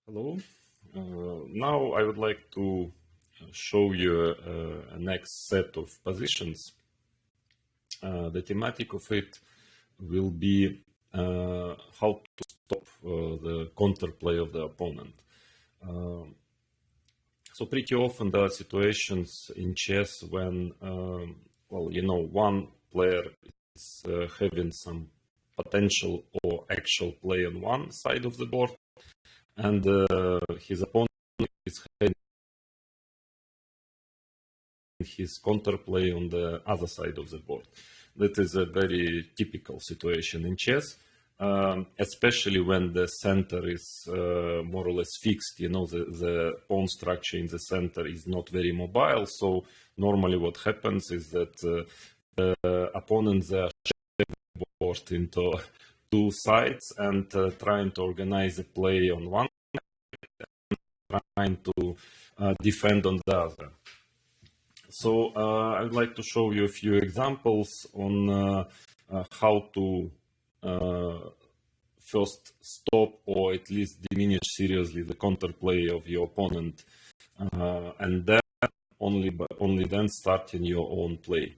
Hello. Now I would like to show you a next set of positions. The thematic of it will be how to stop the counterplay of the opponent. So pretty often there are situations in chess when, one player is having some potential or actual play on one side of the board, and his opponent is having his counterplay on the other side of the board. That is a very typical situation in chess, especially when the center is more or less fixed. You know, the pawn structure in the center is not very mobile. So normally what happens is that the opponents are board into two sides and trying to organize a play on one side, trying to defend on the other. So I would like to show you a few examples on how to first stop or at least diminish seriously the counterplay of your opponent, and then only then starting your own play.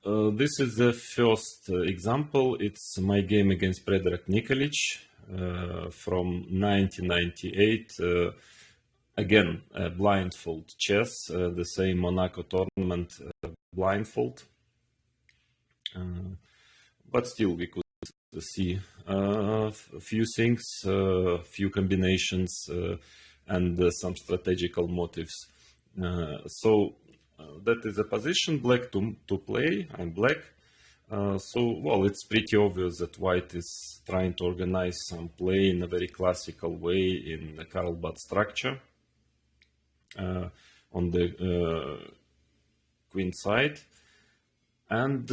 This is the first example. It's my game against Predrag Nikolic from 1998. Again, blindfold chess, the same Monaco tournament blindfold. But still, we could see a few things, a few combinations, and some strategical motives. That is a position, black to play. I'm black. It's pretty obvious that white is trying to organize some play in a very classical way in the Karlbach structure on the queen side. And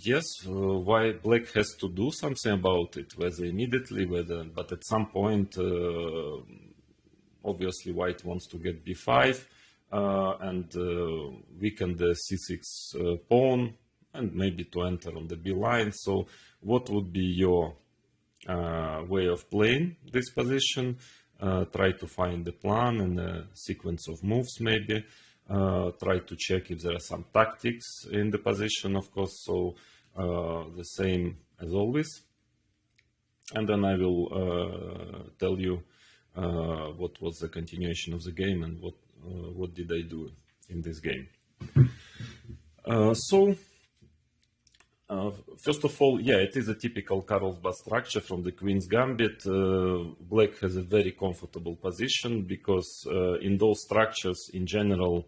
yes, why black has to do something about it, whether immediately, but at some point, obviously white wants to get b5 and weaken the c6 pawn and maybe to enter on the b line. So what would be your way of playing this position? Try to find the plan and a sequence of moves maybe. Try to check if there are some tactics in the position, of course, so the same as always. And then I will tell you what was the continuation of the game and what did I do in this game. First of all, yeah, it is a typical Karlsbad structure from the Queen's Gambit. Black has a very comfortable position because in those structures, in general,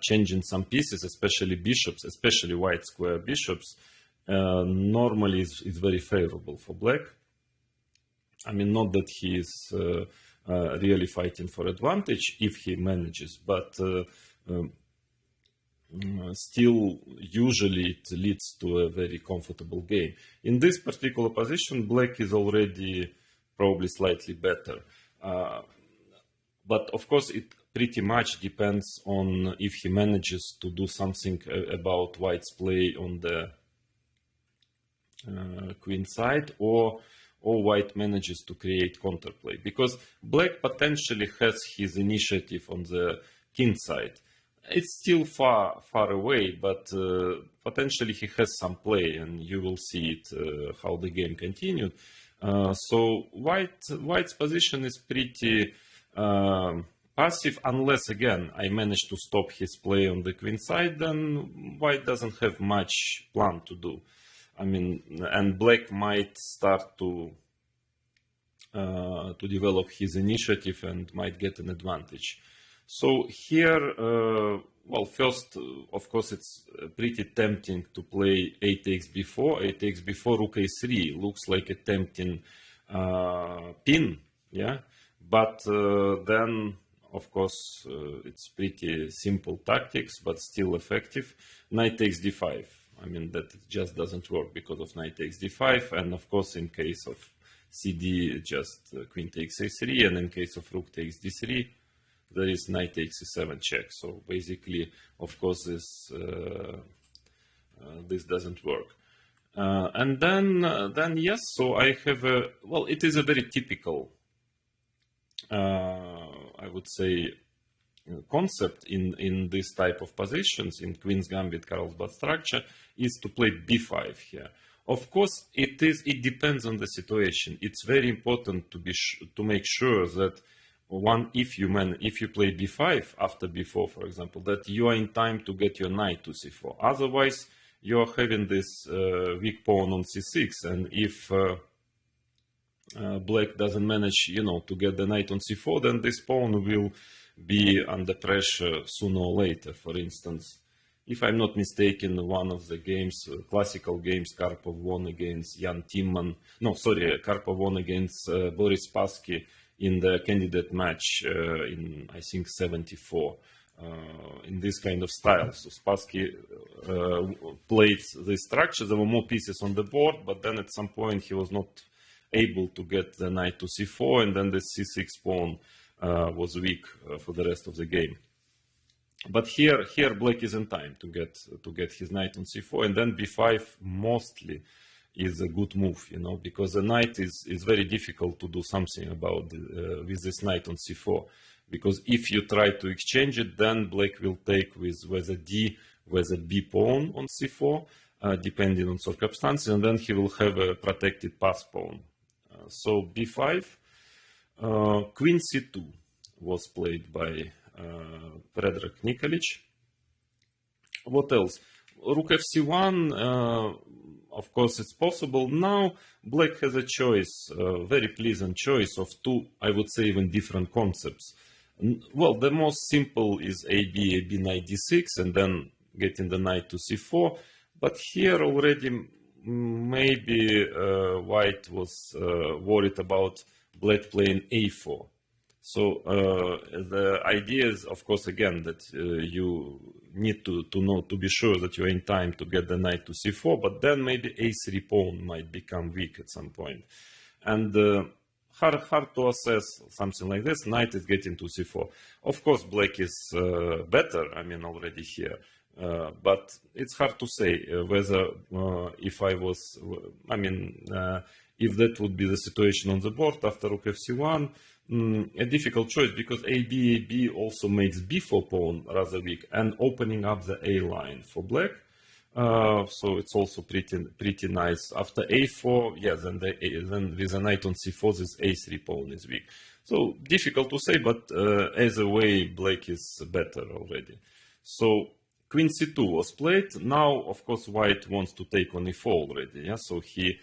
changing some pieces, especially bishops, especially white square bishops, normally is very favorable for black. I mean, not that he is really fighting for advantage if he manages, but still, usually it leads to a very comfortable game. In this particular position, black is already probably slightly better. But of course, it pretty much depends on if he manages to do something about white's play on the queen side, or white manages to create counterplay. Because black potentially has his initiative on the king side. It's still far away, but potentially he has some play, and you will see it how the game continued. So white's position is pretty passive, unless again I manage to stop his play on the queen side. Then white doesn't have much plan to do. I mean, and black might start to develop his initiative and might get an advantage. So here, well, first, of course, it's pretty tempting to play 8 takes b4. 8 takes b4, rook a3 looks like a tempting pin, yeah. But then, of course, it's pretty simple tactics, but still effective. Knight takes d5. I mean, that it just doesn't work because of knight takes d5. And of course, in case of cd, just queen takes a3. And in case of rook takes d3, there is knight takes e7 check. So basically, of course, this doesn't work. And then yes, so I have a, well, it is a very typical, I would say, concept in this type of positions, in Queen's Gambit, Carlsbad structure, is to play b5 here. Of course, it depends on the situation. It's very important to make sure that if you play b5 after b4, for example, that you are in time to get your knight to c4. Otherwise, you are having this weak pawn on c6, and if black doesn't manage, to get the knight on c4, then this pawn will be under pressure sooner or later. For instance, if I'm not mistaken, one of the games, classical games, Karpov won against Jan Timman. No, sorry, Karpov won against Boris Spassky in the candidate match in, I think, 74. In this kind of style. So Spassky played the structure. There were more pieces on the board, but then at some point he was not able to get the knight to c4, and then the c6 pawn was weak for the rest of the game. But here black is in time to get his knight on c4, and then b5 mostly is a good move, because the knight is very difficult to do something about with this knight on c4. Because if you try to exchange it, then black will take with whether d, whether b pawn on c4, depending on circumstances, and then he will have a protected pass pawn. So b5, queen c2 was played by Predrag Nikolic. What else? Rook fc1, of course it's possible. Now black has a choice, very pleasant choice of two, I would say, even different concepts. Well, the most simple is AB knight d6, and then getting the knight to c4. But here already maybe white was worried about black playing a4. So the idea is, of course, again, that you need to be sure that you are in time to get the knight to c4, but then maybe a3 pawn might become weak at some point. And hard to assess something like this. Knight is getting to c4. Of course, black is better, already here. But it's hard to say whether if that would be the situation on the board after rook fc1. A difficult choice, because AB also makes b4 pawn rather weak and opening up the A line for black. So it's also pretty nice. After a4, yeah, then with a knight on c4, this a3 pawn is weak. So difficult to say, but either way, black is better already. So queen c2 was played. Now, of course, white wants to take on e4 already. Yeah, so he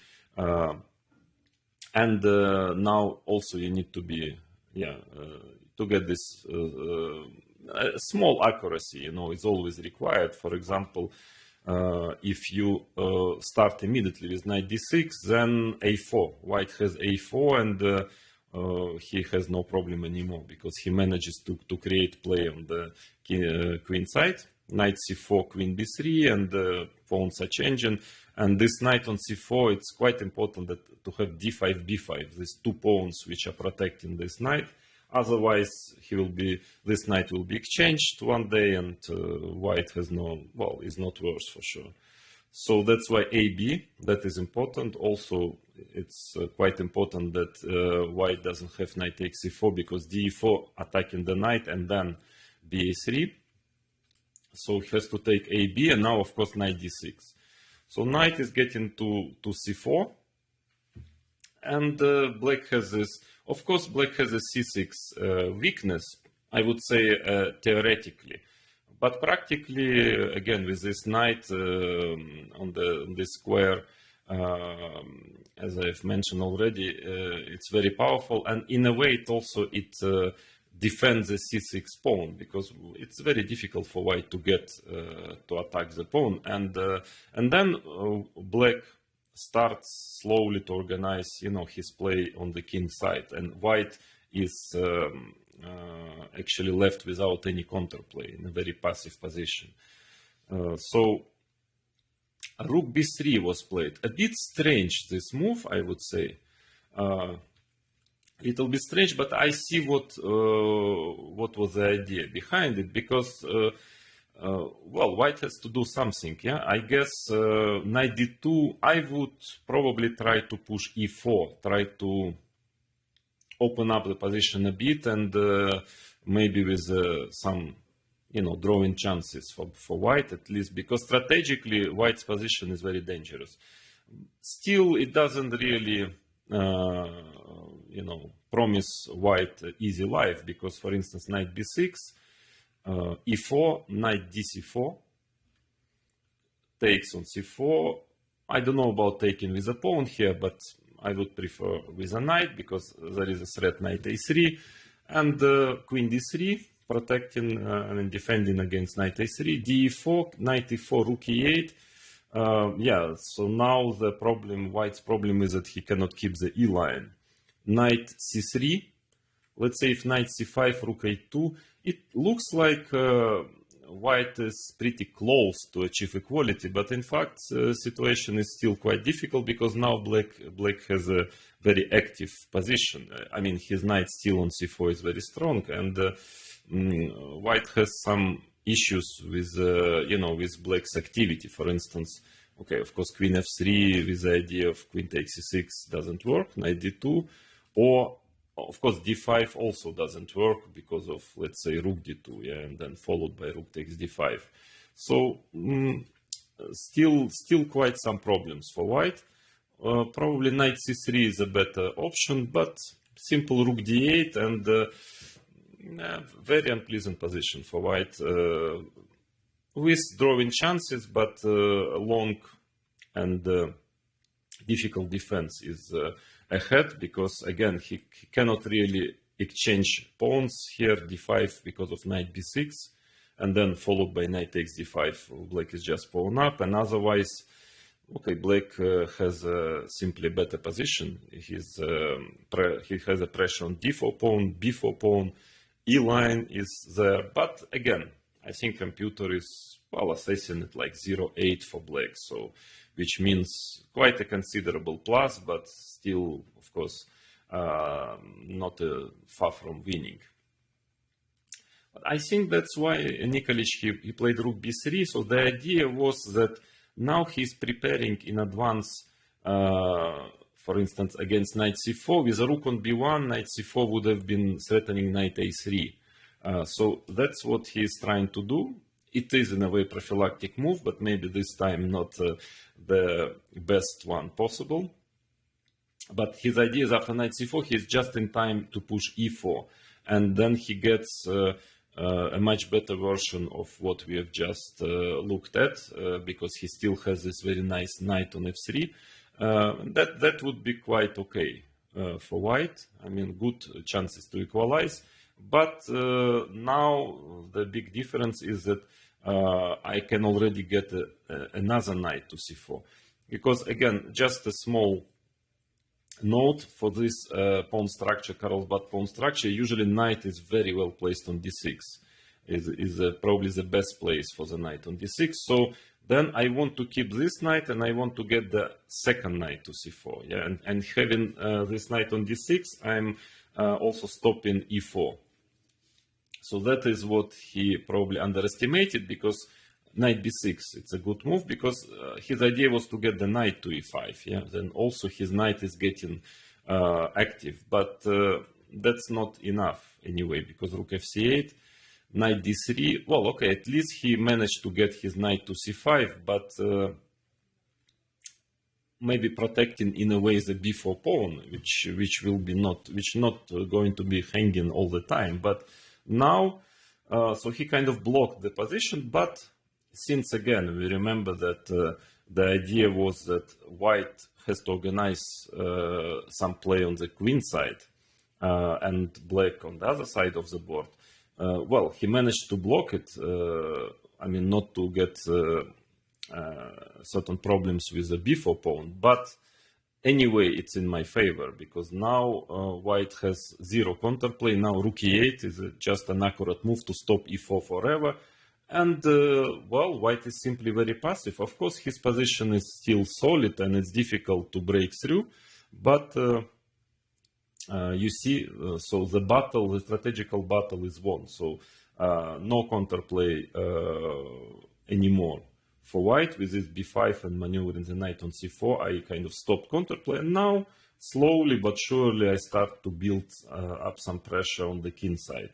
now also you need to be, to get this small accuracy, is always required. For example, if you start immediately with knight d6, then a4. White has a4, and he has no problem anymore, because he manages to create play on the queen side. Knight c4, queen b3, and the pawns are changing. And this knight on c4, it's quite important to have d5, b5, these two pawns which are protecting this knight. Otherwise, this knight will be exchanged one day, and white is not worse for sure. So that's why AB, that is important. Also, it's quite important that white doesn't have knight takes c4, because d4 attacking the knight, and then ba3. So he has to take AB, and now, of course, knight d6. So knight is getting to c4, and black has this. Of course, black has a c6 weakness, I would say, theoretically. But practically, again, with this knight on this square, as I've mentioned already, it's very powerful. And in a way, it defends the c6 pawn, because it's very difficult for white to get to attack the pawn. And then black starts slowly to organize, his play on the king side, and white is actually left without any counterplay, in a very passive position. So rook b3 was played. A bit strange, this move, I would say. It'll be strange, but I see what was the idea behind it, because well, white has to do something, yeah? I guess knight d2, I would probably try to push e4, try to open up the position a bit, and maybe with some, drawing chances for white, at least, because strategically white's position is very dangerous. Still, it doesn't really, promise white easy life, because, for instance, knight b6, e4, knight dc4, takes on c4. I don't know about taking with a pawn here, but I would prefer with a knight, because there is a threat knight a3, and queen d3, protecting and defending against knight a3, d4, knight e4, rook e8. Yeah, so now the problem, white's problem is that he cannot keep the e line. Knight c3. Let's say if knight c5, rook a2, it looks like white is pretty close to achieve equality, but in fact, the situation is still quite difficult, because now black has a very active position. I mean, his knight still on c4 is very strong, and white has some issues with, with black's activity. For instance, okay, of course, queen f3 with the idea of queen takes c6 doesn't work, knight d2, or of course, d5 also doesn't work because of, let's say, rook d2, yeah, and then followed by rook takes d5. So, still quite some problems for white. Probably knight c3 is a better option, but simple rook d8 and very unpleasant position for white, with drawing chances, but long and difficult defense is ahead, because again he cannot really exchange pawns here, d5 because of knight b6, and then followed by knight takes d5. Black is just pawn up, and otherwise, okay, black has simply a better position. He has a pressure on d4 pawn, b4 pawn, e line is there, but again, I think computer is, well, assessing it like 0.8 for black, so which means quite a considerable plus, but still, of course, not far from winning. But I think that's why Nikolic, he played rook b3. So the idea was that now he's preparing in advance, for instance, against knight c4. With a rook on b1, knight c4 would have been threatening knight a3. So that's what he's trying to do. It is in a way prophylactic move, but maybe this time not the best one possible. But his idea is after knight c4, he's just in time to push e4. And then he gets a much better version of what we have just looked at, because he still has this very nice knight on f3. That would be quite okay for white. I mean, good chances to equalize. But now the big difference is that I can already get another knight to c4. Because again, just a small note for this pawn structure, Carlsbad pawn structure, usually knight is very well placed on d6. Is probably the best place for the knight on d6. So then I want to keep this knight, and I want to get the second knight to c4. Yeah, and having this knight on d6, I'm also stopping e4. So that is what he probably underestimated, because knight b6, it's a good move, because his idea was to get the knight to e5. Yeah, then also his knight is getting active, but that's not enough anyway, because rook fc8, knight d3. Well, okay, at least he managed to get his knight to c5, but maybe protecting in a way the b4 pawn, which not going to be hanging all the time. But now, so he kind of blocked the position, but since again we remember that the idea was that white has to organize some play on the queen side and black on the other side of the board. Well, he managed to block it. I mean, not to get certain problems with the b4 pawn, but anyway, it's in my favor, because now white has zero counterplay. Now rook e8 is just an accurate move to stop e4 forever. And, well, white is simply very passive. Of course, his position is still solid and it's difficult to break through. But you see, so the strategical battle is won. So no counterplay anymore for white. With this b5 and maneuvering the knight on c4, I kind of stopped counterplay, and now slowly but surely I start to build up some pressure on the king side.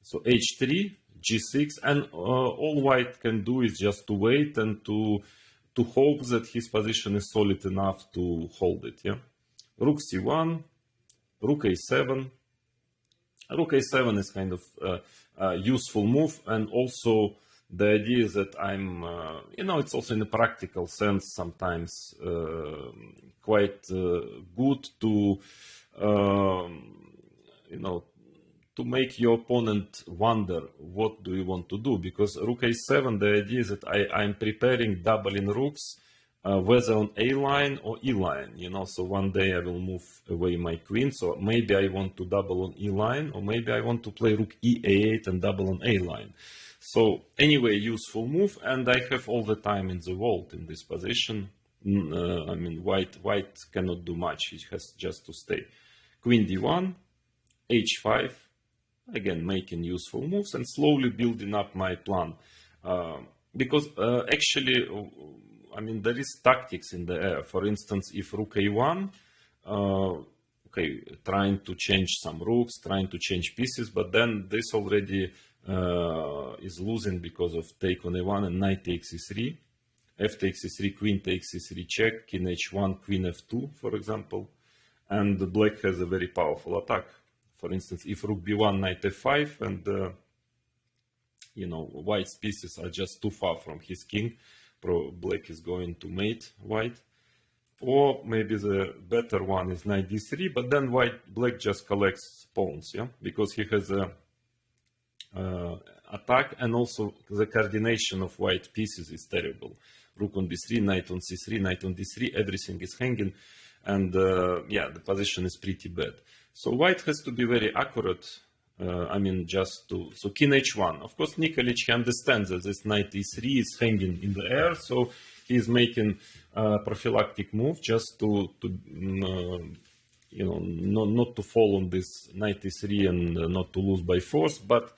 So h3, g6, and all white can do is just to wait and to hope that his position is solid enough to hold it. Yeah, rook c1, rook a7. Rook a7 is kind of a useful move, and also the idea is that I'm, it's also in a practical sense sometimes quite good to, to make your opponent wonder what do you want to do, because rook a7, the idea is that I'm preparing doubling rooks, whether on A line or E line, so one day I will move away my queen, so maybe I want to double on E line, or maybe I want to play rook E8 and double on A line. So anyway, useful move, and I have all the time in the world in this position. I mean, white cannot do much, he has just to stay. Queen d1, h5, again making useful moves and slowly building up my plan. Because actually, I mean, there is tactics in the air. For instance, if rook a1, okay, trying to change some rooks, trying to change pieces, but then this already is losing because of take on a1 and knight takes e3, f takes e3, queen takes e3 check, king h1, queen f2, for example, and the black has a very powerful attack. For instance, if rook b1, knight f5, and white's pieces are just too far from his king, black is going to mate white. Or maybe the better one is knight d3, but then black just collects pawns, yeah, because he has a attack, and also the coordination of white pieces is terrible. Rook on b3, knight on c3, knight on d3, everything is hanging, and yeah, the position is pretty bad. So white has to be very accurate. I mean, just to, so king h1. Of course, Nikolic, he understands that this knight e3 is hanging in the air, so he is making a prophylactic move just to not to fall on this knight e3 and not to lose by force. But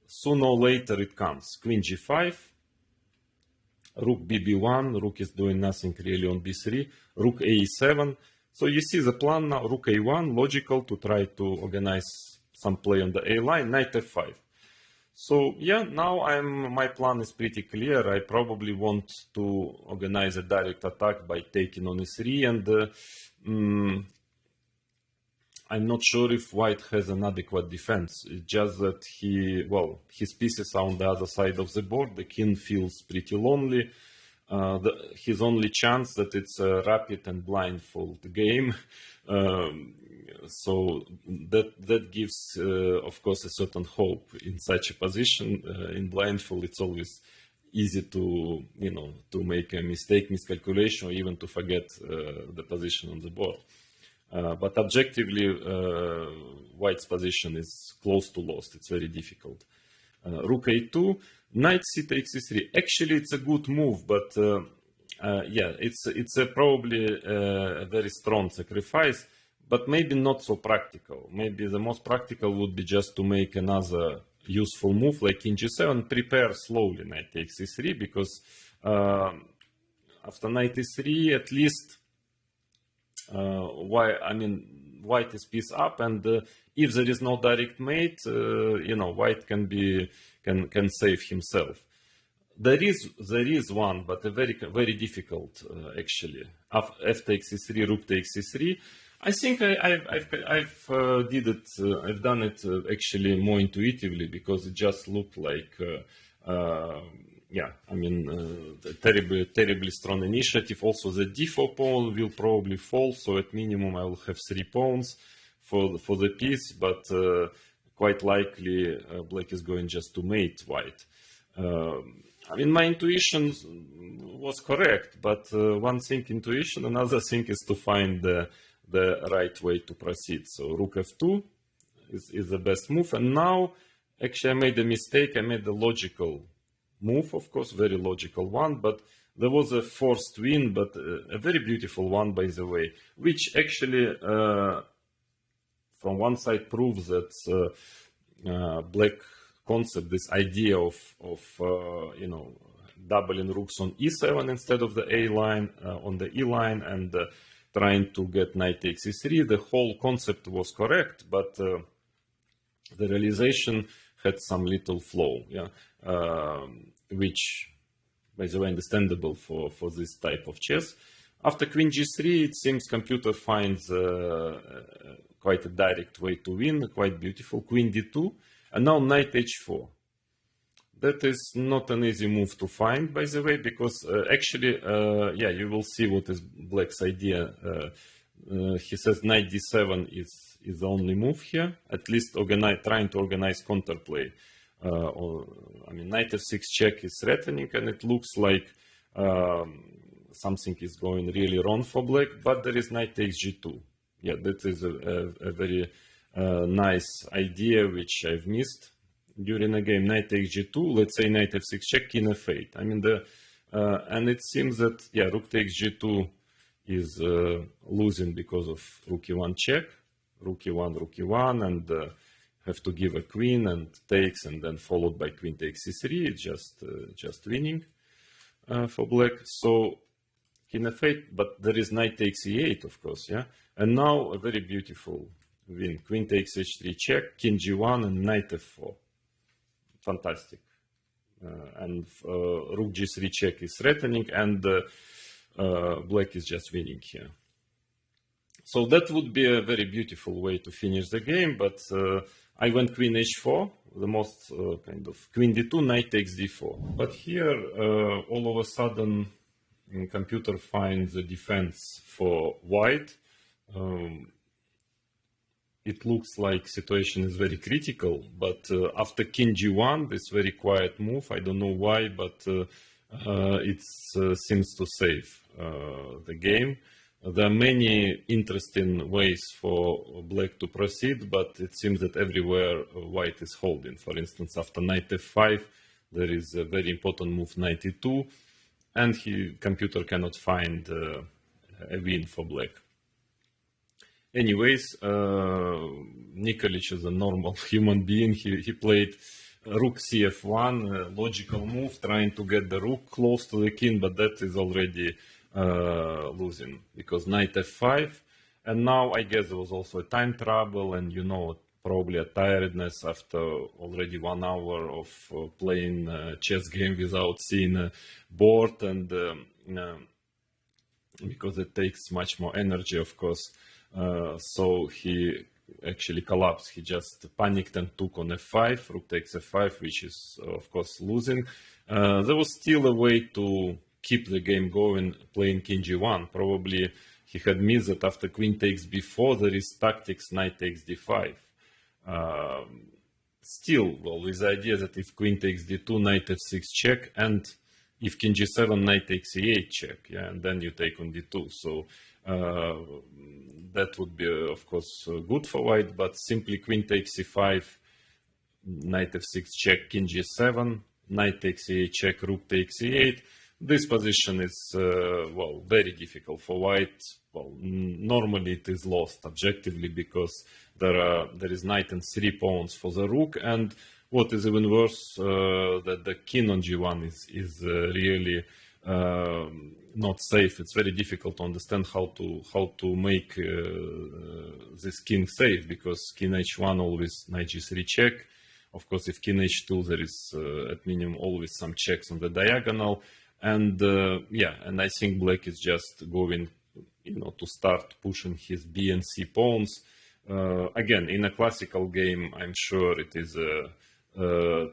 sooner or later it comes. Queen g5, rook bb1, rook is doing nothing really on b3, rook a7. So you see the plan now, rook a1, logical to try to organize some play on the A line, knight f5. So yeah, now my plan is pretty clear. I probably want to organize a direct attack by taking on e3, and I'm not sure if white has an adequate defense. It's just that his pieces are on the other side of the board. The king feels pretty lonely. His only chance that it's a rapid and blindfold game. So that gives, of course, a certain hope in such a position. In blindfold, it's always easy to to make a miscalculation, or even to forget the position on the board. But objectively, white's position is close to lost. It's very difficult. Rook a2, knight c takes e3. Actually, it's a good move, but yeah, it's probably a very strong sacrifice, but maybe not so practical. Maybe the most practical would be just to make another useful move like king g7, prepare slowly knight takes e3, because after knight e3, at least white is piece up, and if there is no direct mate, white can save himself. There is one, but a very difficult actually. F takes e3, rook takes e3. I think I've done it actually more intuitively, because it just looked like yeah, I mean, terribly strong initiative. Also, the d4 pawn will probably fall, so at minimum I will have 3 pawns for the piece, but quite likely black is going just to mate white. I mean, my intuition was correct, but one thing intuition, another thing is to find the right way to proceed. So rook f2 is the best move, and now actually I made a mistake. I made a logical move, of course, very logical one, but there was a forced win, but a very beautiful one, by the way, which actually from one side proves that black concept, this idea of you know, doubling rooks on e7 instead of the a line on the e line, and trying to get knight takes e3. The whole concept was correct, but the realization had some little flaw, yeah, which, by the way, understandable for this type of chess. After queen g3, it seems computer finds quite a direct way to win, quite beautiful. Queen d2, and now knight h4. That is not an easy move to find, by the way, because actually, yeah, you will see what is Black's idea. He says knight d7 is the only move here, at least trying to organize counterplay. I mean, knight f6 check is threatening, and it looks like something is going really wrong for Black, but there is knight takes g2. Yeah, that is a very nice idea, which I've missed during a game. Knight takes g2, let's say knight f6 check, king f8. I mean, and it seems that, yeah, rook takes g2 is losing because of rook e1 check, rook e1, and have to give a queen and takes, and then followed by queen takes c3. It's just winning for Black. So king f8, but there is knight takes e8, of course, yeah. And now a very beautiful win. Queen takes h3 check, king g1, and knight f4. Fantastic. And rook g3 check is threatening, and Black is just winning here. So that would be a very beautiful way to finish the game, but I went queen h4, the most kind of queen d2, knight takes d4. But here, all of a sudden, computer finds a defense for white. It looks like situation is very critical, but after king g1, this very quiet move, I don't know why, but it seems to save the game. There are many interesting ways for Black to proceed, but it seems that everywhere white is holding. For instance, after knight f5, there is a very important move, knight e2, and computer cannot find a win for Black. Anyways, Nikolic is a normal human being. He played rook cf1, logical move, trying to get the rook close to the king, but that is already losing, because knight f5. And now I guess there was also a time trouble, and you know, probably a tiredness after already 1 hour of playing a chess game without seeing a board, and because it takes much more energy, of course. So he actually collapsed. He just panicked and took on f5, rook takes f5, which is, of course, losing. There was still a way to keep the game going, playing king g1. Probably he had missed that after queen takes b4, there is tactics knight takes d5. Still, well, with the idea that if queen takes d2, knight f6 check, and if king g7, knight takes e8 check, yeah, and then you take on d2. So that would be, of course, good for white, but simply queen takes c5, knight f6 check, king g7, knight takes e8 check, rook takes e8. This position is, well, very difficult for white. Well, normally it is lost objectively, because there is knight and 3 pawns for the rook, and what is even worse, that the king on g1 is really not safe. It's very difficult to understand how to make this king safe, because king h1 always knight g3 check. Of course, if king h2, there is at minimum always some checks on the diagonal. And yeah, and I think Black is just going, you know, to start pushing his B and C pawns. Again, in a classical game, I'm sure it is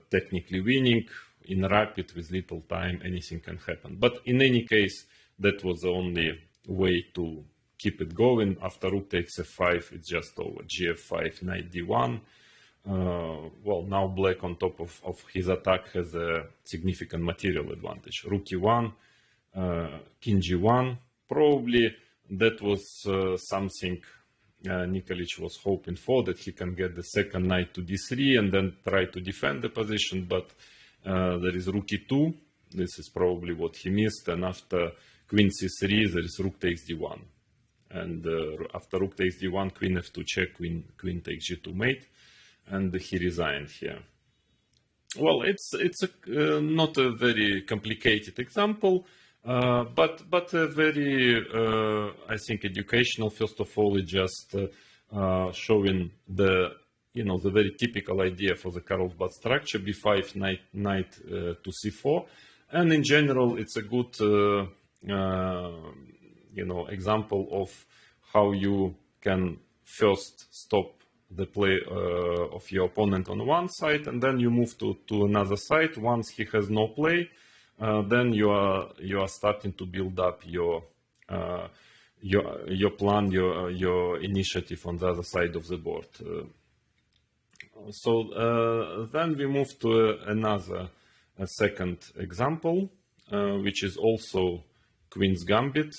technically winning. In rapid, with little time, anything can happen. But in any case, that was the only way to keep it going. After rook takes f5, it's just over. Gf5, knight d1. Well, now Black, on top of his attack, has a significant material advantage. Rook e1, king g1. Probably that was something Nikolic was hoping for, that he can get the second knight to d3 and then try to defend the position. But there is rook e2. This is probably what he missed. And after queen c3, there is rook takes d1. And after rook takes d1, queen f2 check, queen takes g2 mate. And he resigned here. Well, it's not a very complicated example, but a very I think educational. First of all, it just showing the the very typical idea for the Carlsbad structure: b5 knight to c4, and in general, it's a good example of how you can first stop the play of your opponent on one side, and then you move to another side. Once he has no play, then you are starting to build up your plan, your initiative on the other side of the board. Then we move to a second example, which is also Queen's Gambit.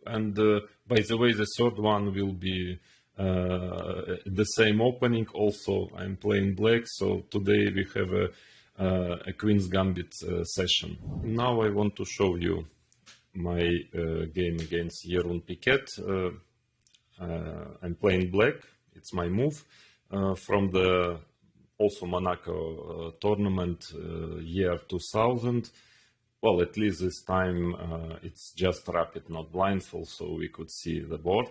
And by the way, the third one will be the same opening. Also, I'm playing black, so today we have a Queen's Gambit session. Now I want to show you my game against Jeroen Piquet. I'm playing black. It's my move from the also Monaco tournament year 2000. Well, at least this time it's just rapid, not blindfold, so we could see the board.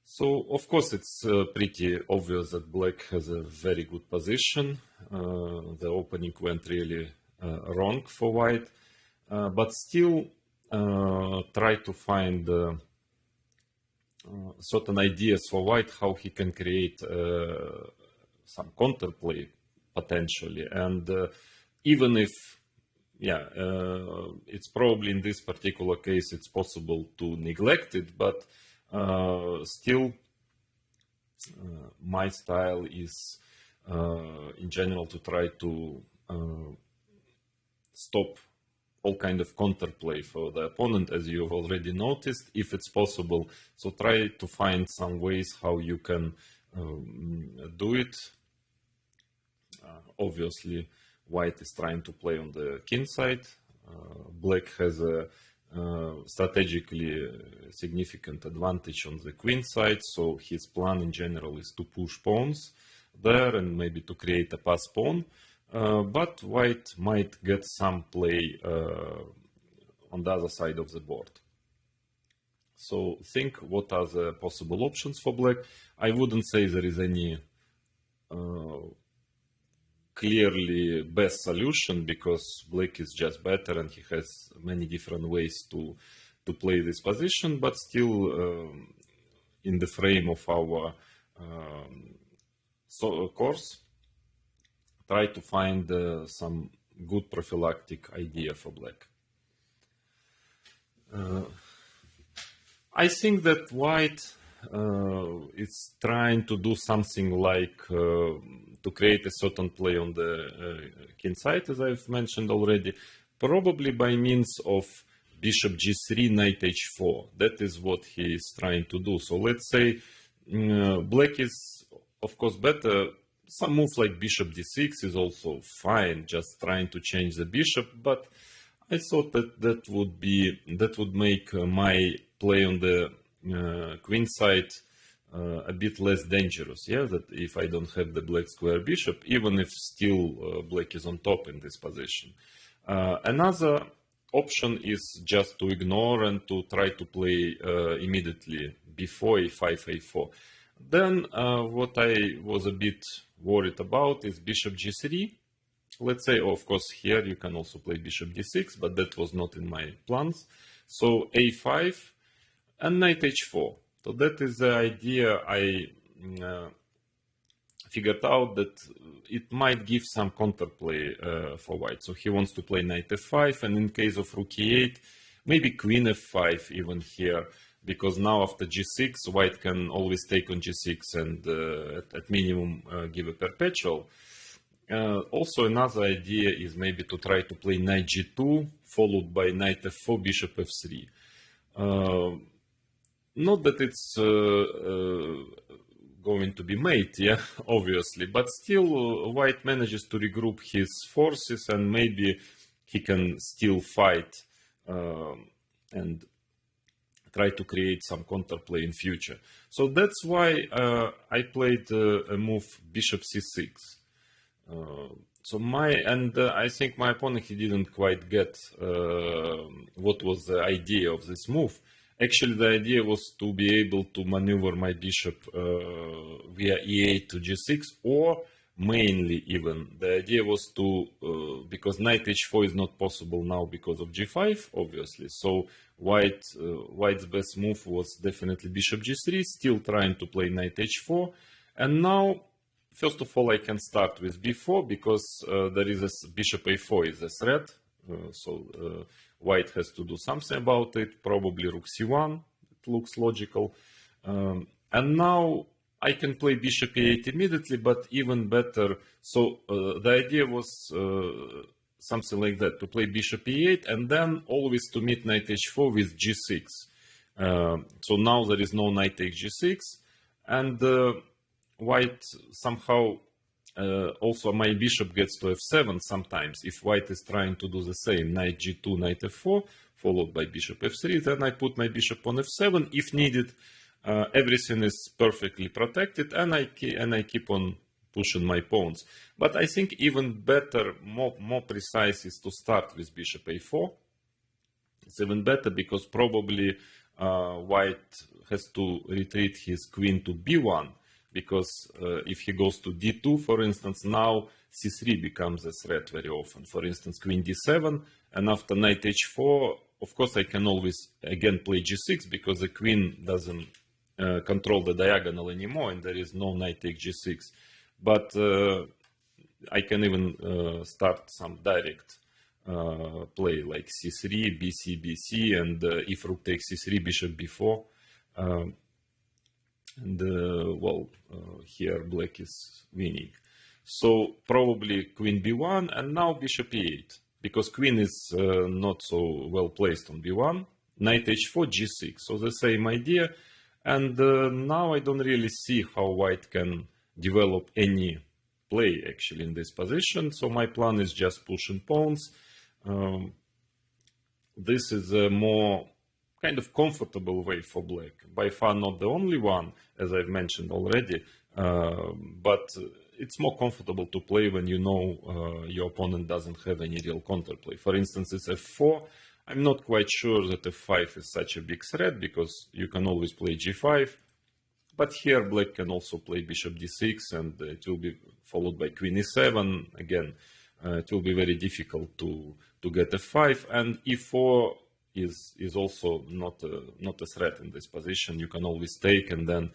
So, of course, it's pretty obvious that black has a very good position. The opening went really wrong for white, but still try to find certain ideas for white, how he can create some counterplay potentially. And even if, it's probably in this particular case, it's possible to neglect it, but still, my style is in general to try to stop all kind of counterplay for the opponent, as you've already noticed, if it's possible. So try to find some ways how you can do it. Obviously, white is trying to play on the king side. Black has a strategically significant advantage on the queen side, so his plan in general is to push pawns there and maybe to create a pass pawn. But white might get some play on the other side of the board. So think what are the possible options for black. I wouldn't say there is any clearly best solution, because black is just better and he has many different ways to play this position, but still in the frame of our course, try to find some good prophylactic idea for black. I think that white is trying to do something like to create a certain play on the king side, as I've mentioned already, probably by means of bishop g3, knight h4. That is what he is trying to do. So let's say black is, of course, better. Some moves like bishop d6 is also fine, just trying to change the bishop, but I thought that would make my play on the queen side a bit less dangerous. Yeah, that if I don't have the black square bishop, even if still black is on top in this position. Another option is just to ignore and to try to play immediately b4, a5, a4. Then what I was a bit worried about is bishop g3. Let's say, of course, here you can also play bishop d6, but that was not in my plans. So a5 and knight h4. So that is the idea I figured out, that it might give some counterplay for white. So he wants to play knight f5, and in case of rook e8, maybe queen f5 even here, because now after g6, white can always take on g6 and at minimum give a perpetual. Also, another idea is maybe to try to play knight g2, followed by knight f4, bishop f3. Not that it's going to be mate, yeah, obviously, but still white manages to regroup his forces, and maybe he can still fight and try to create some counterplay in future. So that's why I played a move bishop c6. I think my opponent, he didn't quite get what was the idea of this move. Actually, the idea was to be able to maneuver my bishop via e8 to g6, or mainly even the idea was to, because knight h4 is not possible now because of g5, obviously. So white's best move was definitely bishop g3, still trying to play knight h4. And now, first of all, I can start with b4 because there is a bishop a4 is a threat. White has to do something about it, probably rook c1, it looks logical. And now I can play bishop e8 immediately, but even better. So the idea was something like that, to play bishop e8 and then always to meet knight h4 with g6. So now there is no knight takes g6, and white somehow also my bishop gets to f7 sometimes. If white is trying to do the same, knight g2, knight f4, followed by bishop f3, then I put my bishop on f7 if needed. Everything is perfectly protected, and I keep on pushing my pawns. But I think even better, more precise, is to start with bishop a4. It's even better because probably white has to retreat his queen to b1, because if he goes to d2, for instance, now c3 becomes a threat very often. For instance, queen d7, and after knight h4, of course I can always again play g6 because the queen doesn't control the diagonal anymore, and there is no knight takes g6. But I can even start some direct play like c3, bc, bc, and if rook takes c3, bishop b4. Here black is winning. So probably queen b1, and now bishop e8, because queen is not so well placed on b1. Knight h4, g6, so the same idea. And now I don't really see how white can develop any play actually in this position. So my plan is just pushing pawns. This is a more kind of comfortable way for black. By far not the only one, as I've mentioned already, but it's more comfortable to play when you know your opponent doesn't have any real counterplay. For instance, it's f4. I'm not quite sure that f5 is such a big threat because you can always play g5. But here black can also play bishop d6, and it will be followed by queen e7. Again, it will be very difficult to get f5, and e4 is also not a threat in this position. You can always take, and then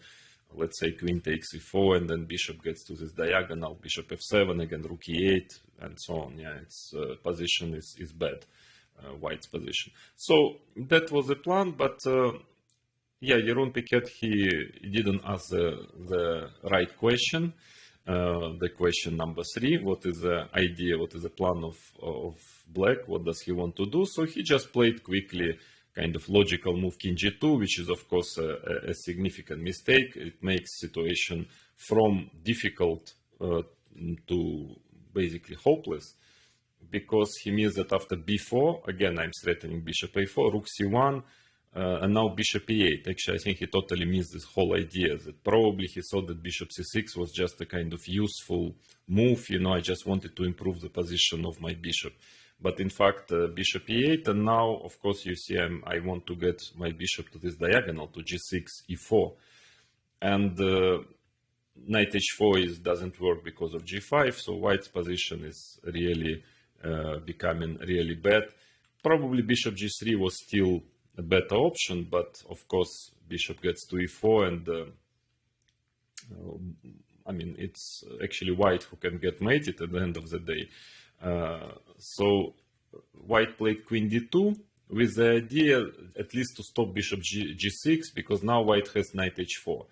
let's say queen takes e4, and then bishop gets to this diagonal, bishop f7, again rook e8, and so on. Yeah, its position is bad, white's position. So that was the plan, but yeah, Jeroen Piquet, he didn't ask the right question. The question number 3, what is the idea, what is the plan of black, what does he want to do? So he just played quickly kind of logical move king g2, which is of course a significant mistake. It makes situation from difficult to basically hopeless, because he means that after b4, again I'm threatening bishop a4, rook c1, and now bishop e8. Actually, I think he totally missed this whole idea, that probably he thought that bishop c6 was just a kind of useful move. You know, I just wanted to improve the position of my bishop. But in fact, bishop e8, and now, of course, you see I want to get my bishop to this diagonal, to g6, e4. And knight h4 doesn't work because of g5, so white's position is really becoming really bad. Probably bishop g3 was still a better option, but of course bishop gets to e4, and I mean, it's actually white who can get mated at the end of the day. So white played queen d2 with the idea at least to stop bishop g6, because now white has knight h4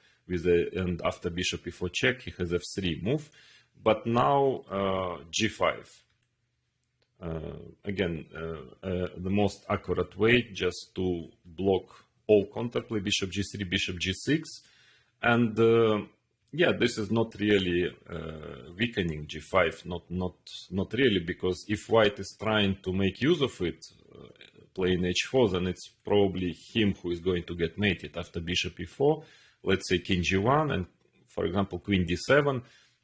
and after bishop e4 check he has f3 move, but now g5. Again, the most accurate way just to block all counterplay, bishop g3, bishop g6, and yeah, this is not really weakening g5, not really, because if white is trying to make use of it, playing h4, then it's probably him who is going to get mated. After bishop e4, let's say king g1, and for example, queen d7.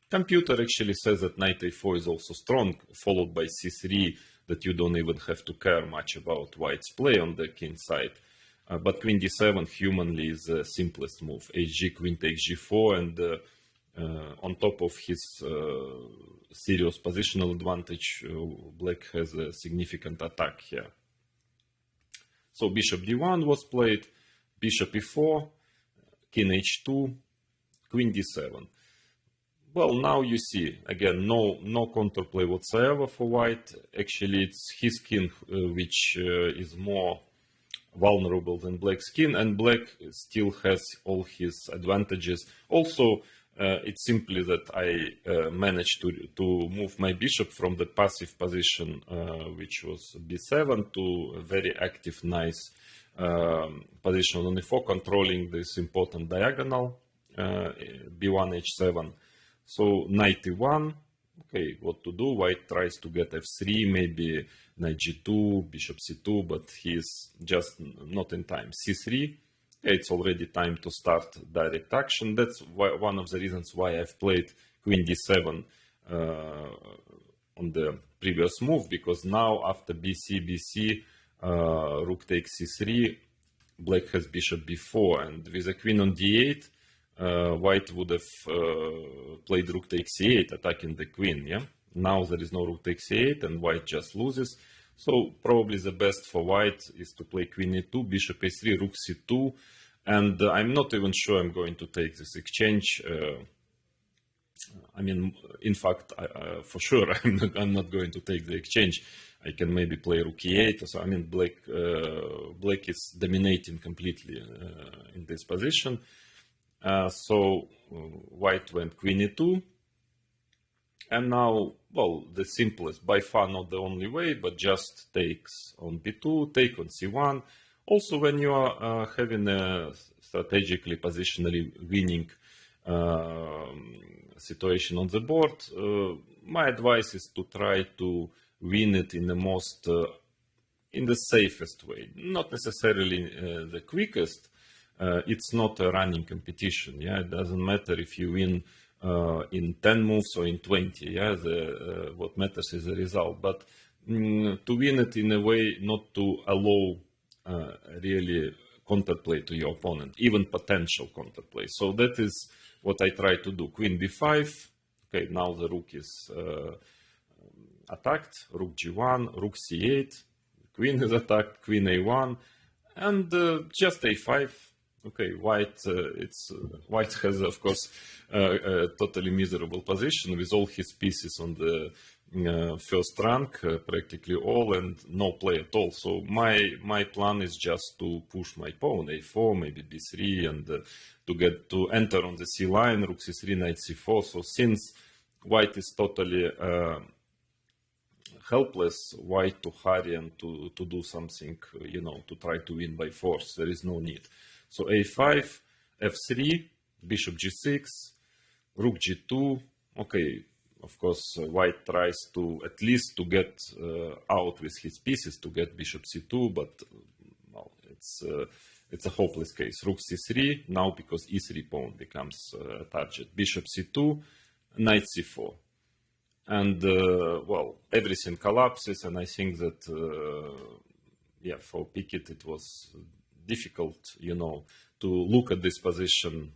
Computer actually says that knight a4 is also strong, followed by c3, that you don't even have to care much about white's play on the king side. But queen d7 humanly is the simplest move. hg, queen takes g4, and on top of his serious positional advantage, black has a significant attack here. So bishop d1 was played, bishop e4, king h2, queen d7. Well, now you see, again, no counterplay whatsoever for white. Actually, it's his king which is more vulnerable than black's king, and black still has all his advantages. Also, it's simply that I managed to move my bishop from the passive position, which was b7, to a very active, nice position on e4, controlling this important diagonal, b1, h7. So knight e1, okay, what to do? White tries to get f3, maybe knight g2, bishop c2, but he's just not in time. c3, it's already time to start direct action. That's one of the reasons why I've played queen d7 on the previous move, because now after bc, rook takes c3, black has bishop b4, and with a queen on d8, white would have played rook takes c8, attacking the queen, yeah? Now there is no rook takes c8, and white just loses. So probably the best for white is to play queen e2, bishop a3, rook c2, and I'm not even sure I'm going to take this exchange. I mean, in fact, for sure, I'm not going to take the exchange. I can maybe play rook e8 or so. I mean, black is dominating completely in this position. So white went queen e2, and now, well, the simplest, by far not the only way, but just takes on b2, take on c1. Also, when you are having a strategically, positionally winning situation on the board, my advice is to try to win it in the most, in the safest way. Not necessarily the quickest. It's not a running competition. Yeah, it doesn't matter if you win in 10 moves or in 20. Yeah, what matters is the result. But to win it in a way not to allow really counterplay to your opponent, even potential counterplay. So that is what I try to do. Queen b5. Okay, now the rook is attacked. Rook g1, rook c8. Queen is attacked. Queen a1, and just a5. Okay, white has, of course, a totally miserable position with all his pieces on the first rank, practically all, and no play at all. So my plan is just to push my pawn a4, maybe b3, and to enter on the c line, rook c3, knight c4. So since white is totally helpless, white to hurry and to do something, you know, to try to win by force. There is no need. So a5, f3, bishop g6, rook g2. Okay, of course, white tries to at least to get out with his pieces to get bishop c2, but well, it's a hopeless case. Rook c3 now, because e3 pawn becomes a target. Bishop c2, knight c4, and well, everything collapses. And I think that yeah, for Pickett it was difficult, you know, to look at this position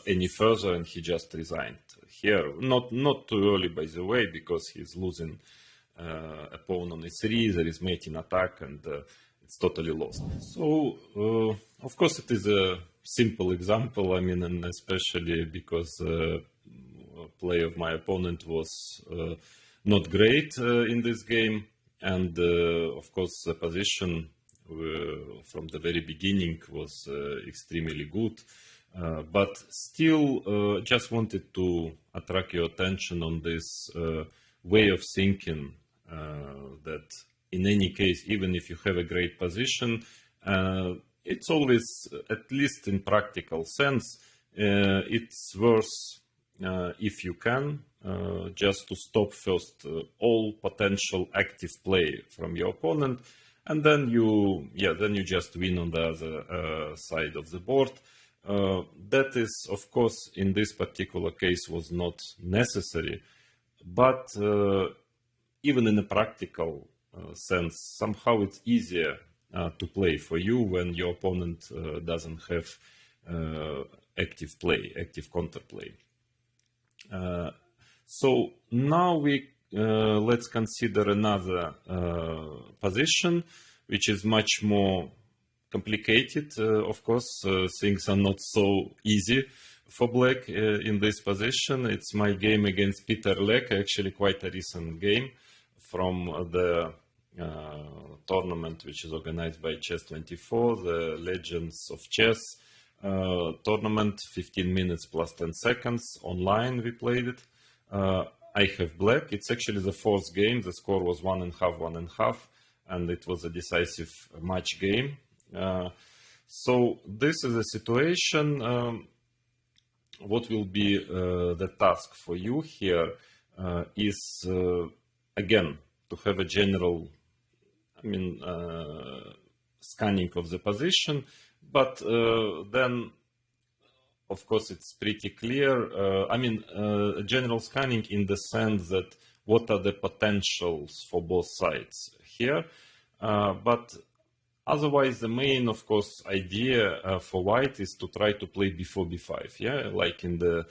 any further, and he just resigned here. Not too early, by the way, because he's losing a pawn on e3. There is mate in attack, and it's totally lost. So of course it is a simple example. I mean, and especially because play of my opponent was not great in this game, and of course the position from the very beginning was extremely good, but still just wanted to attract your attention on this way of thinking, that in any case, even if you have a great position, it's always, at least in practical sense, it's worth, if you can, just to stop first all potential active play from your opponent, and then you just win on the other side of the board. That is, of course, in this particular case was not necessary, but even in a practical sense, somehow it's easier to play for you when your opponent doesn't have active counterplay. So now let's consider another position, which is much more complicated. Of course, things are not so easy for Black in this position. It's my game against Peter Lek, actually quite a recent game from the tournament which is organized by Chess24, the Legends of Chess tournament, 15 minutes plus 10 seconds online we played it. I have Black. It's actually the fourth game. The score was 1.5, 1.5, and it was a decisive match game. So this is a situation. What will be the task for you here is again to have a general, scanning of the position, but then of course it's pretty clear. General scanning in the sense that what are the potentials for both sides here, but otherwise, the main, of course, idea for white is to try to play before b5, yeah, like in the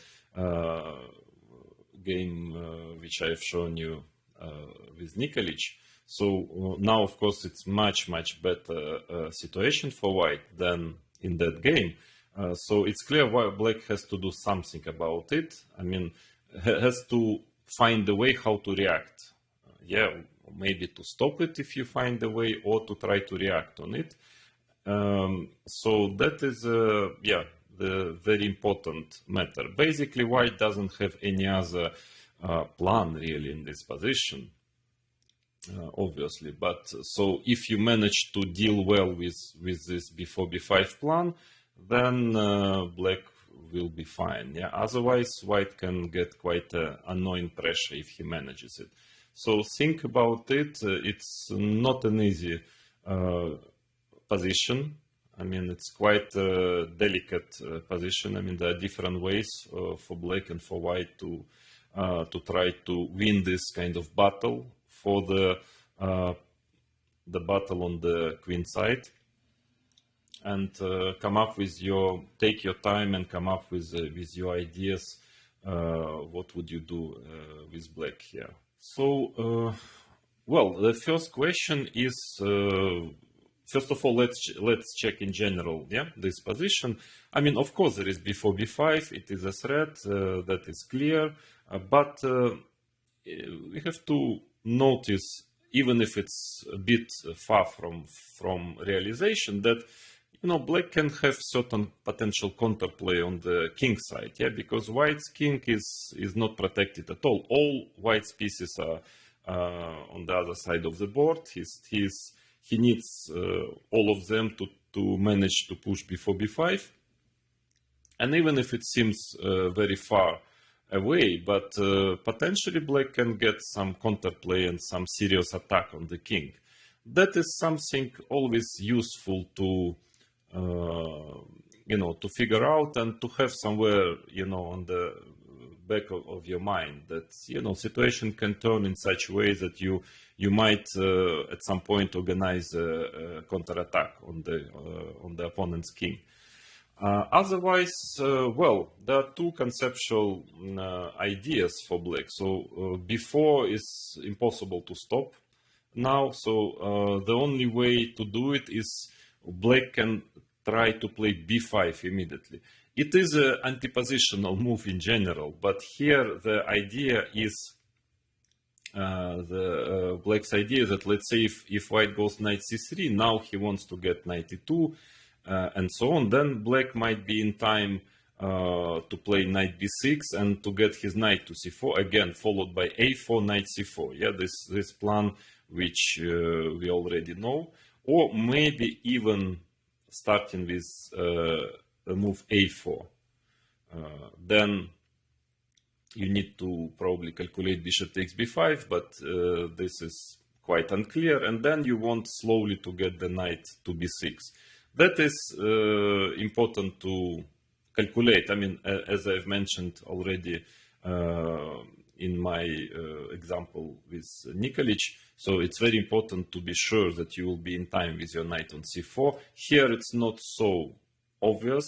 game which I have shown you with Nikolic. So now, of course, it's much better situation for white than in that game. So it's clear why Black has to do something about it. Has to find a way how to react. Maybe to stop it if you find a way, or to try to react on it. So that is, the very important matter. Basically, white doesn't have any other plan really in this position, obviously. But so if you manage to deal well with this before b5 plan, then Black will be fine. Yeah. Otherwise, white can get quite annoying pressure if he manages it. So think about it. It's not an easy position. It's quite a delicate position. There are different ways for Black and for white to try to win this kind of battle for the battle on the queen side, and take your time and come up with your ideas. What would you do with Black here? So, the first question is, first of all, let's check in general, this position. Of course, there is before b5, it is a threat, that is clear, but we have to notice, even if it's a bit far from realization, that Black can have certain potential counterplay on the king side, because white's king is not protected at all. All white's pieces are on the other side of the board. He needs all of them to manage to push before b5. And even if it seems very far away, but potentially Black can get some counterplay and some serious attack on the king. That is something always useful to to figure out and to have somewhere, on the back of your mind that, situation can turn in such a way that you might at some point organize a counterattack on the opponent's king. Otherwise, there are two conceptual ideas for Black. So before is impossible to stop now. So the only way to do it is Black can try to play b5 immediately. It is an anti-positional move in general, but here the idea is, Black's idea is that, let's say if white goes knight c3, now he wants to get knight e2, and so on, then Black might be in time to play knight b6 and to get his knight to c4, again followed by a4, knight c4. This plan which we already know, or maybe even starting with a move a4. Then you need to probably calculate bishop takes b5, but this is quite unclear, and then you want slowly to get the knight to b6. That is important to calculate. I mean, as I've mentioned already in my example with Nikolic, so it's very important to be sure that you will be in time with your knight on c4. Here it's not so obvious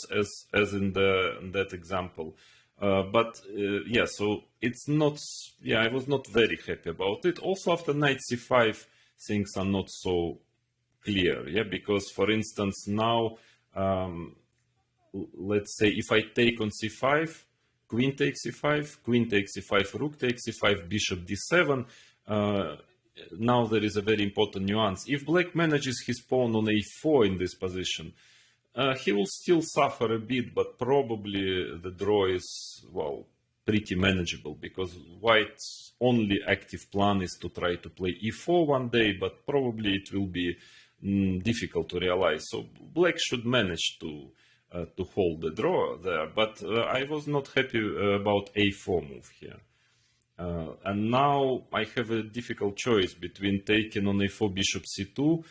as in that example. But yeah, so it's not, yeah, I was not very happy about it. Also after knight c5, things are not so clear, yeah, because for instance now, let's say if I take on c5, queen takes c5, queen takes c5, rook takes c5, bishop d7, now there is a very important nuance. If black manages his pawn on a4 in this position, he will still suffer a bit, but probably the draw is, well, pretty manageable, because white's only active plan is to try to play e4 one day, but probably it will be difficult to realize. So black should manage to hold the draw there, but I was not happy about a4 move here. And now I have a difficult choice between taking on a4 bishop c2,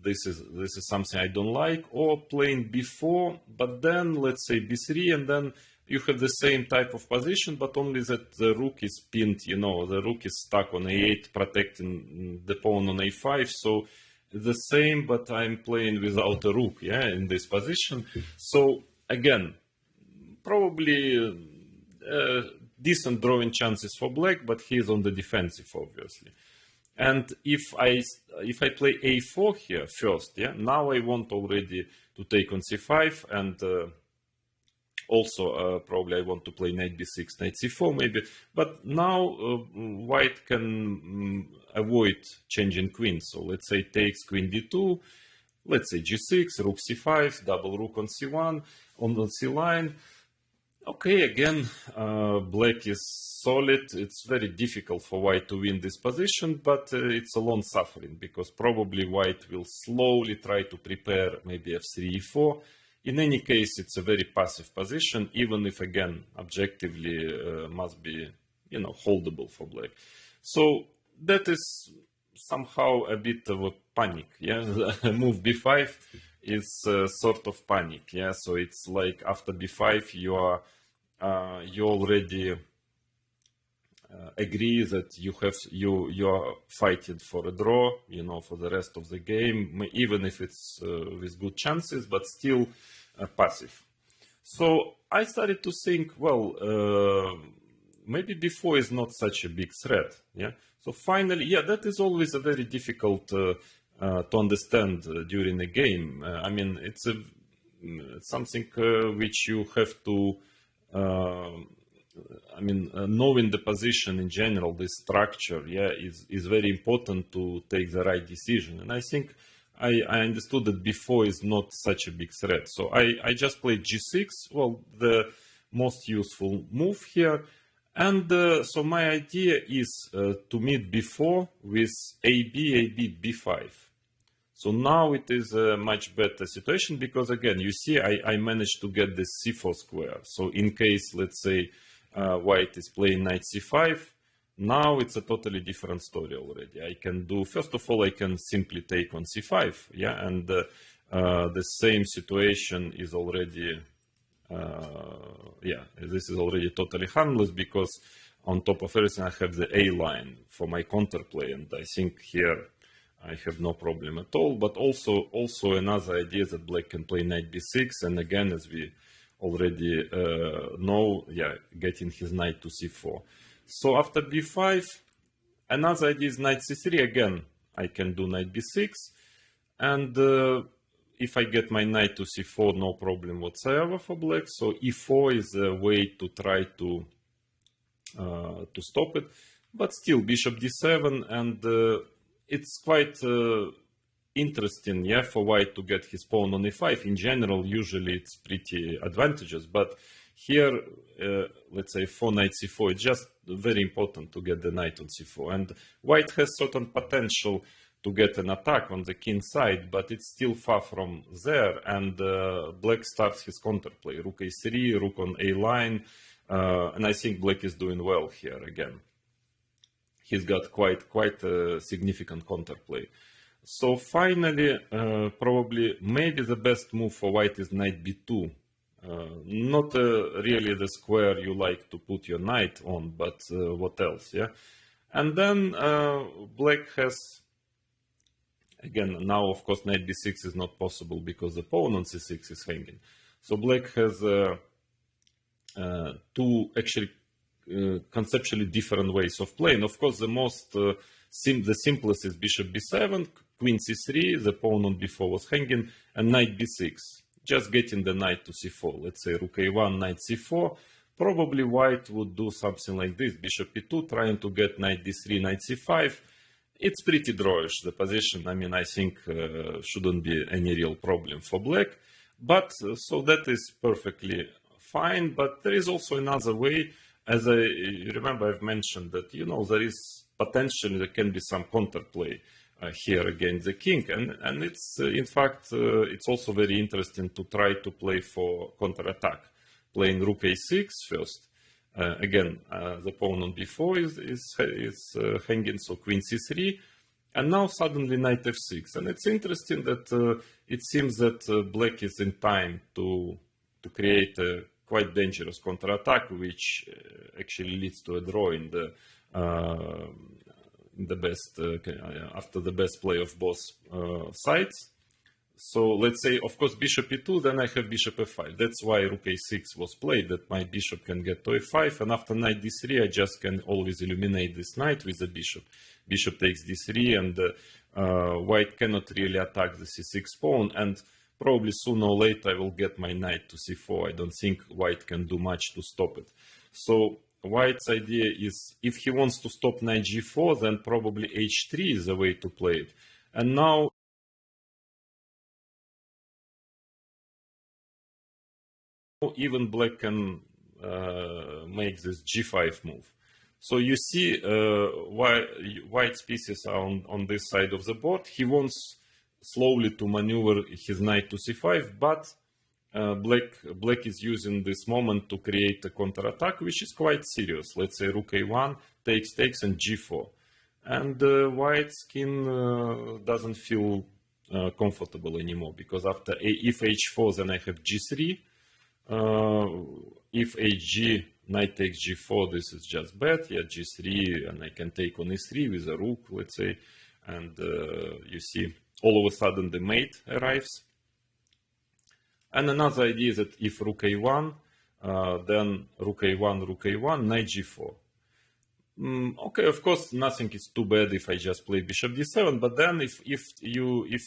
this is something I don't like, or playing b4, but then let's say b3, and then you have the same type of position, but only that the rook is pinned, you know, the rook is stuck on a8, protecting the pawn on a5, so the same, but I'm playing without a rook, yeah, in this position. So again, probably decent drawing chances for black, but he's on the defensive, obviously. And if I play a4 here first, yeah, now I want already to take on c5, and also probably I want to play knight b6, knight c4 maybe. But now white can avoid changing queen. So let's say takes queen d2, let's say g6, rook c5, double rook on c1, on the c line. Okay, again, black is solid. It's very difficult for white to win this position, but it's a long suffering, because probably white will slowly try to prepare maybe f3, e4. In any case, it's a very passive position, even if, again, objectively must be, you know, holdable for black. So that is somehow a bit of a panic, yeah. Move b5 is sort of panic, yeah. So it's like after b5 you already agree that you are fighting for a draw, you know, for the rest of the game, even if it's with good chances, but still passive. So I started to think, well, maybe b4 is not such a big threat, yeah. So finally, yeah, that is always a very difficult to understand during a game. I mean, it's something which you have to, I mean, knowing the position in general, the structure, yeah, is very important to take the right decision. And I think I understood that b4 is not such a big threat. So I just played g6, well, the most useful move here. And so my idea is to meet b4 with ab, b5. So now it is a much better situation, because again, you see, I managed to get this c4 square. So in case, let's say, white is playing knight c5, now it's a totally different story already. I can do, first of all, I can simply take on c5, yeah, and the same situation is already, yeah, this is already totally harmless, because on top of everything I have the A line for my counterplay, and I think here I have no problem at all. But also another idea that black can play knight b6, and again, as we already know, yeah, getting his knight to c4. So after b5, another idea is knight c3. Again, I can do knight b6, and if I get my knight to c4, no problem whatsoever for black. So e4 is a way to try to stop it, but still bishop d7, and it's quite interesting, yeah, for white to get his pawn on e5. In general, usually it's pretty advantageous, but here, let's say for knight c4, it's just very important to get the knight on c4, and white has certain potential to get an attack on the king side, but it's still far from there, and black starts his counterplay, rook a3, rook on a line, and I think black is doing well here again. he's got quite a significant counterplay. So finally, probably maybe the best move for white is knight b2. Not really the square you like to put your knight on, but what else, yeah? And then black has, again, now of course knight b6 is not possible because the pawn on c6 is hanging. So black has two actually conceptually different ways of playing. Of course, the simplest is bishop b7, queen c3, the pawn on b4 was hanging, and knight b6. Just getting the knight to c4. Let's say rook a1, knight c4. Probably white would do something like this, bishop e2, trying to get knight d3, knight c5. It's pretty drawish, the position. I mean, I think shouldn't be any real problem for black. But so that is perfectly fine. But there is also another way. As I remember, I've mentioned that, you know, there is potentially, there can be some counterplay here against the king. And it's, in fact, it's also very interesting to try to play for counterattack. Playing rook a6 first. Again, the pawn on b4 is hanging, so queen c3. And now suddenly knight f6. And it's interesting that it seems that black is in time to create a quite dangerous counterattack, which actually leads to a draw in the best after the best play of both sides. So let's say, of course, bishop e2, then I have bishop f5. That's why rook a6 was played, that my bishop can get to f5, and after knight d3, I just can always eliminate this knight with the bishop. Bishop takes d3, and white cannot really attack the c6 pawn, and probably sooner or later I will get my knight to c4. I don't think white can do much to stop it. So white's idea is, if he wants to stop knight g4, then probably h3 is the way to play it. And now even black can make this g5 move. So you see white's pieces are on this side of the board. He wants slowly to maneuver his knight to c5, but black is using this moment to create a counterattack, which is quite serious. Let's say rook a1 takes and g4. And white's king doesn't feel comfortable anymore, because after if h4, then I have g3. If hg, knight takes g4, this is just bad. Yeah, g3, and I can take on e3 with a rook, let's say. And you see, all of a sudden the mate arrives. And another idea is that if rook a1, then rook a1, knight g4. Okay, of course, nothing is too bad if I just play bishop d7, but then if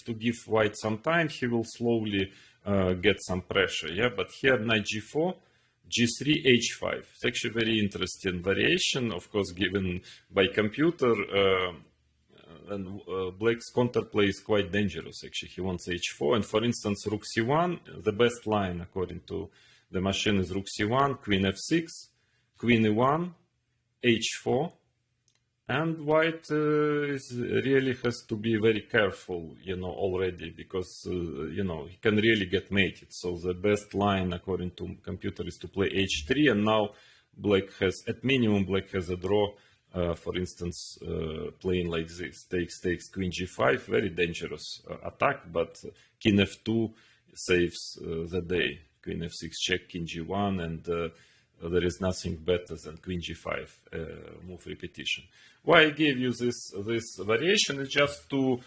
to give white some time, he will slowly get some pressure. Yeah, but here knight g4, g3, h5. It's actually a very interesting variation, of course, given by computer. And black's counterplay is quite dangerous, actually. He wants h4, and for instance, rook c1, the best line according to the machine is rook c1, queen f6, queen e1, h4, and white really has to be very careful, you know, already, because, you know, he can really get mated. So the best line according to computer is to play h3, and now black has, at minimum, black has a draw. For instance, playing like this, takes queen g5, very dangerous attack, but king f2 saves the day. Queen f6 check, king g1, and there is nothing better than queen g5 move repetition. Why I gave you this variation is just to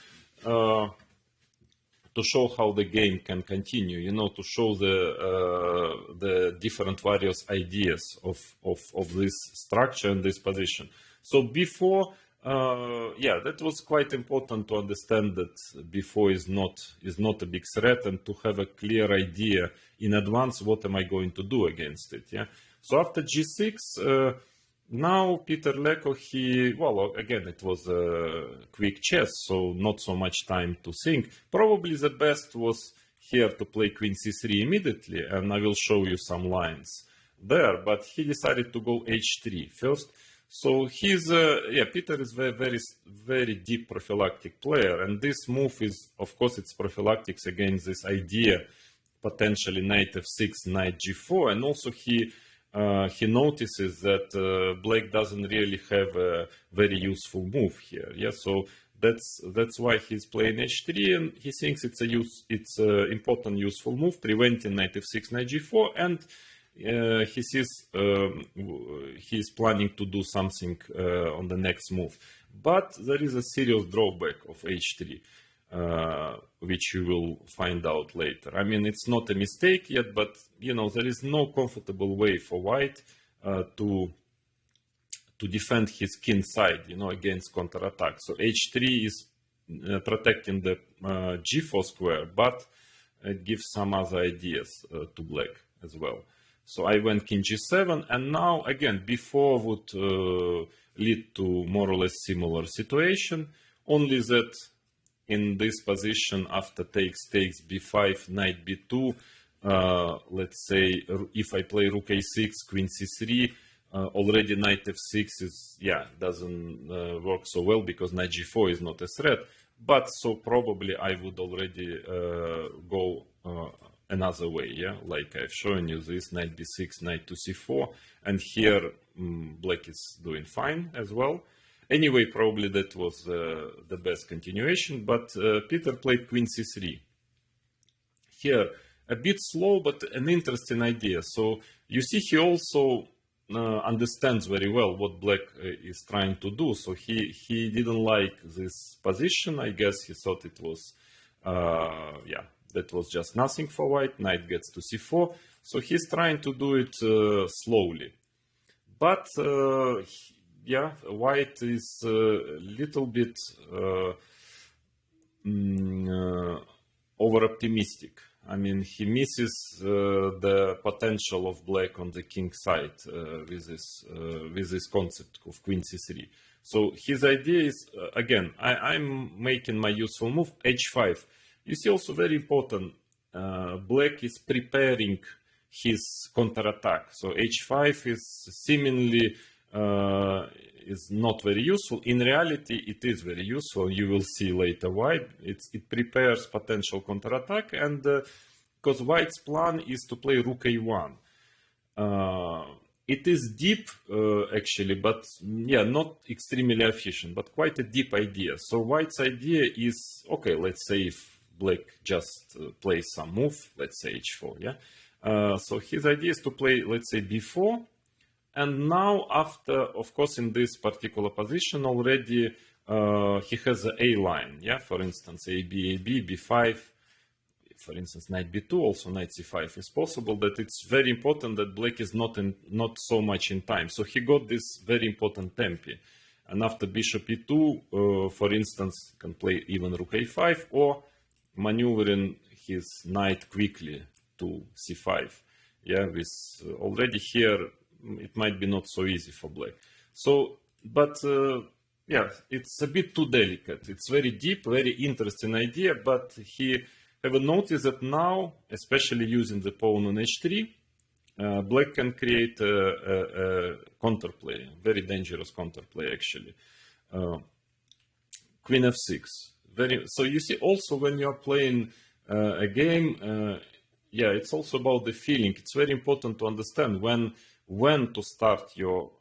show how the game can continue, you know, to show the different various ideas of this structure and this position. So before, yeah, that was quite important to understand that before is not a big threat, and to have a clear idea in advance what am I going to do against it. Yeah. So after g6, now Peter Leko, well, again, it was a quick chess, so not so much time to think. Probably the best was here to play queen c3 immediately, and I will show you some lines there. But he decided to go h3 first. So Peter is very deep prophylactic player, and this move is, of course, it's prophylactics against this idea, potentially knight f6, knight g4, and also he he notices that black doesn't really have a very useful move here. Yeah, so that's why he's playing h3, and he thinks it's a important useful move, preventing knight f6, knight g4, and he sees he's planning to do something on the next move. But there is a serious drawback of h3. Which you will find out later. I mean, it's not a mistake yet, but you know, there is no comfortable way for white to defend his king side, you know, against counterattack. So h3 is protecting the g4 square, but it gives some other ideas to black as well. So I went king g7, and now again, b4 would lead to more or less similar situation, only that in this position, after takes b5, knight b2, let's say if I play rook a6, queen c3, already knight f6 is, yeah, doesn't work so well because knight g4 is not a threat. But so probably I would already go another way, yeah, like I've shown you this, knight b6, knight to c4, and here black is doing fine as well. Anyway, probably that was the best continuation, but Peter played queen c3. Here, a bit slow, but an interesting idea. So you see, he also understands very well what black is trying to do. So he didn't like this position. I guess he thought it was, yeah, that was just nothing for white. Knight gets to c4. So he's trying to do it slowly. But yeah, white is a little bit over-optimistic. I mean, he misses the potential of black on the king side with this concept of queen c3. So his idea is, again, I'm making my useful move, h5. You see also very important, black is preparing his counterattack. So h5 is seemingly is not very useful. In reality, it is very useful. You will see later why. It prepares potential counterattack, and because white's plan is to play rook a1. It is deep, actually, but yeah, not extremely efficient, but quite a deep idea. So white's idea is, okay, let's say if black just plays some move, let's say h4, yeah? So his idea is to play, let's say, b4. And now after, of course, in this particular position already, he has the A line, yeah? For instance, AB, AB, B5, for instance, knight B2, also knight C5 is possible. That it's very important that black is not so much in time. So he got this very important tempi. And after bishop E2, for instance, can play even rook A5 or maneuvering his knight quickly to C5. Yeah, with already here, it might be not so easy for black. So, but yeah, it's a bit too delicate. It's very deep, very interesting idea, but he have noticed that now, especially using the pawn on h3, black can create a counterplay, very dangerous counterplay actually. Queen f6. So you see also when you are playing a game, yeah, it's also about the feeling. It's very important to understand when to start your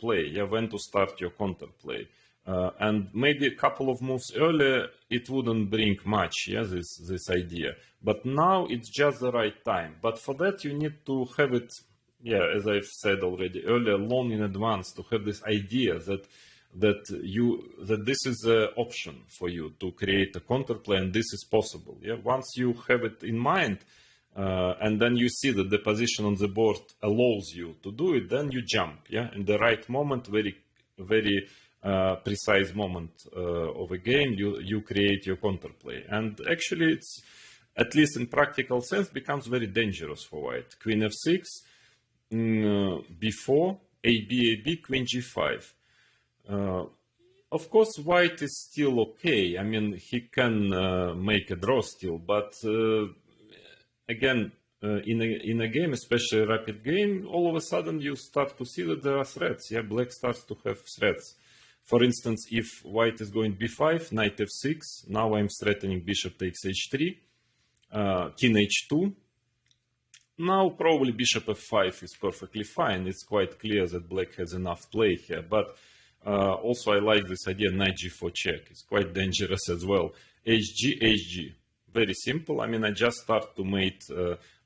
play, yeah, when to start your counterplay. And maybe a couple of moves earlier, it wouldn't bring much, yeah, this idea. But now it's just the right time. But for that, you need to have it, yeah, as I've said already earlier, long in advance, to have this idea that this is an option for you to create a counterplay, and this is possible. Yeah, once you have it in mind, and then you see that the position on the board allows you to do it, then you jump. Yeah, in the right moment, very precise moment of a game, you create your counterplay, and actually, it's at least in practical sense becomes very dangerous for white. Queen f6, b4, ab, queen g5. Of course, white is still okay. I mean, he can make a draw still, but again, in a game, especially a rapid game, all of a sudden you start to see that there are threats. Yeah, black starts to have threats. For instance, if white is going b5, knight f6, now I'm threatening bishop takes h3, king h2, Now probably bishop f5 is perfectly fine. It's quite clear that black has enough play here. But also I like this idea knight g4 check. It's quite dangerous as well. hg, hg. Very simple. I mean, I just start to mate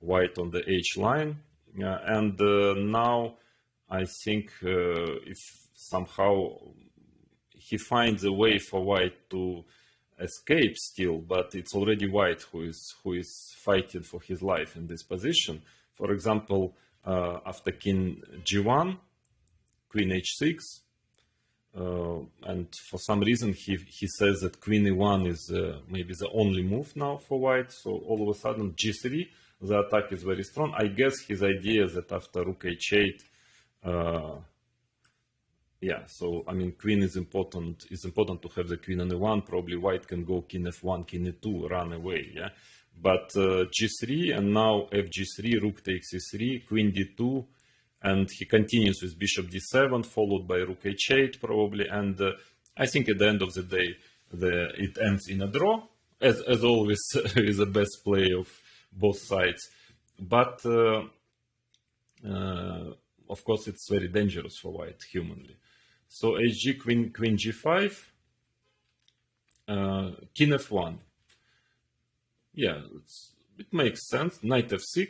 white on the h line. And now I think if somehow he finds a way for white to escape still, but it's already white who is fighting for his life in this position. For example, after king g1, queen h6, and for some reason he says that queen e1 is maybe the only move now for white. So all of a sudden g3, the attack is very strong. I guess his idea is that after rook h8, yeah, so I mean, queen is important. It's important to have the queen on e1. Probably white can go king f1, king e2, run away. Yeah, but g3 and now fg3, rook takes e3, queen d2, and he continues with bishop d7, followed by rook h8 probably. And I think at the end of the day, it ends in a draw, as always, with the best play of both sides. But of course, it's very dangerous for white humanly. So hg, queen g5, king f1. Yeah, it makes sense. Knight f6,